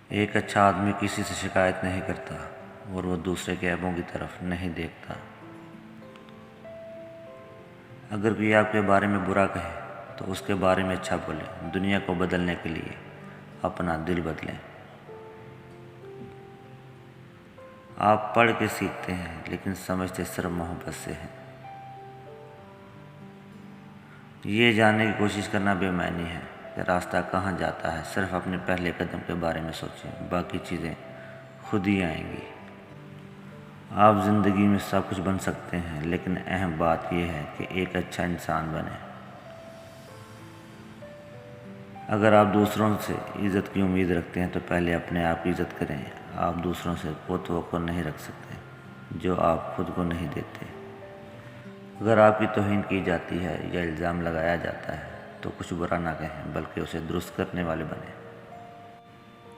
ایک اچھا آدمی کسی سے شکایت نہیں کرتا اور وہ دوسرے کے عیبوں کی طرف نہیں دیکھتا۔ اگر کوئی آپ کے بارے میں برا کہے تو اس کے بارے میں اچھا بولیں۔ دنیا کو بدلنے کے لیے اپنا دل بدلیں۔ آپ پڑھ کے سیکھتے ہیں لیکن سمجھتے صرف محبت سے ہیں۔ یہ جاننے کی کوشش کرنا بے معنی ہے کہ راستہ کہاں جاتا ہے۔ صرف اپنے پہلے قدم کے بارے میں سوچیں، باقی چیزیں خود ہی آئیں گی۔ آپ زندگی میں سب کچھ بن سکتے ہیں، لیکن اہم بات یہ ہے کہ ایک اچھا انسان بنیں۔ اگر آپ دوسروں سے عزت کی امید رکھتے ہیں تو پہلے اپنے آپ کی عزت کریں۔ آپ دوسروں سے وہ توقع نہیں رکھ سکتے جو آپ خود کو نہیں دیتے۔ اگر آپ کی توہین کی جاتی ہے یا الزام لگایا جاتا ہے تو کچھ برا نہ کہیں، بلکہ اسے درست کرنے والے بنیں۔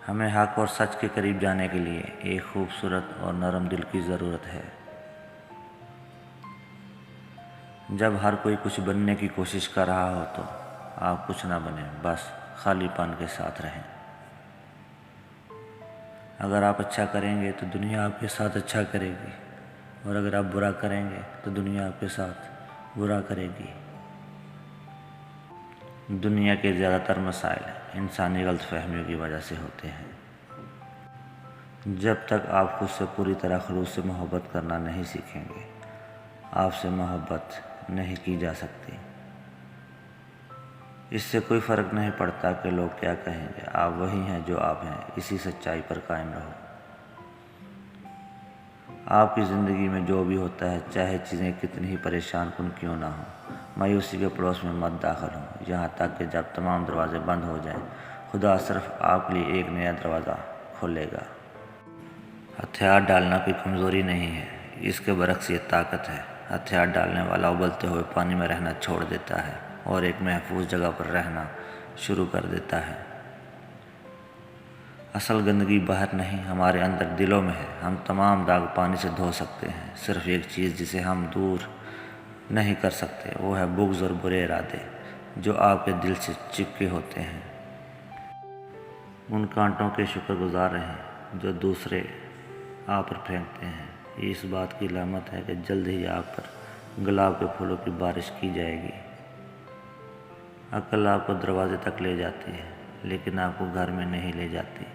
ہمیں حق اور سچ کے قریب جانے کے لیے ایک خوبصورت اور نرم دل کی ضرورت ہے۔ جب ہر کوئی کچھ بننے کی کوشش کر رہا ہو تو آپ کچھ نہ بنیں، بس خالی پن کے ساتھ رہیں۔ اگر آپ اچھا کریں گے تو دنیا آپ کے ساتھ اچھا کرے گی، اور اگر آپ برا کریں گے تو دنیا آپ کے ساتھ برا کرے گی۔ دنیا کے زیادہ تر مسائل انسانی غلط فہمیوں کی وجہ سے ہوتے ہیں۔ جب تک آپ خود سے پوری طرح خلوص سے محبت کرنا نہیں سیکھیں گے، آپ سے محبت نہیں کی جا سکتی۔ اس سے کوئی فرق نہیں پڑتا کہ لوگ کیا کہیں گے، آپ وہی ہیں جو آپ ہیں۔ اسی سچائی پر قائم رہو۔ آپ کی زندگی میں جو بھی ہوتا ہے، چاہے چیزیں کتنی ہی پریشان کن کیوں نہ ہوں، مایوسی کے پڑوس میں مت داخل ہوں، یہاں تک کہ جب تمام دروازے بند ہو جائیں، خدا صرف آپ کے لیے ایک نیا دروازہ کھولے گا۔ ہتھیار ڈالنا کوئی کمزوری نہیں ہے، اس کے برعکس یہ طاقت ہے۔ ہتھیار ڈالنے والا ابلتے ہوئے پانی میں رہنا چھوڑ دیتا ہے اور ایک محفوظ جگہ پر رہنا شروع کر دیتا ہے۔ اصل گندگی باہر نہیں، ہمارے اندر دلوں میں ہے۔ ہم تمام داغ پانی سے دھو سکتے ہیں۔ صرف ایک چیز جسے ہم دور نہیں کر سکتے وہ ہے بغض اور برے ارادے جو آپ کے دل سے چپکے ہوتے ہیں۔ ان کانٹوں کے شکر گزار رہیں جو دوسرے آپ پر پھینکتے ہیں۔ یہ اس بات کی علامت ہے کہ جلد ہی آپ پر گلاب کے پھولوں کی بارش کی جائے گی۔ عقل آپ کو دروازے تک لے جاتی ہے، لیکن آپ کو گھر میں نہیں لے جاتی۔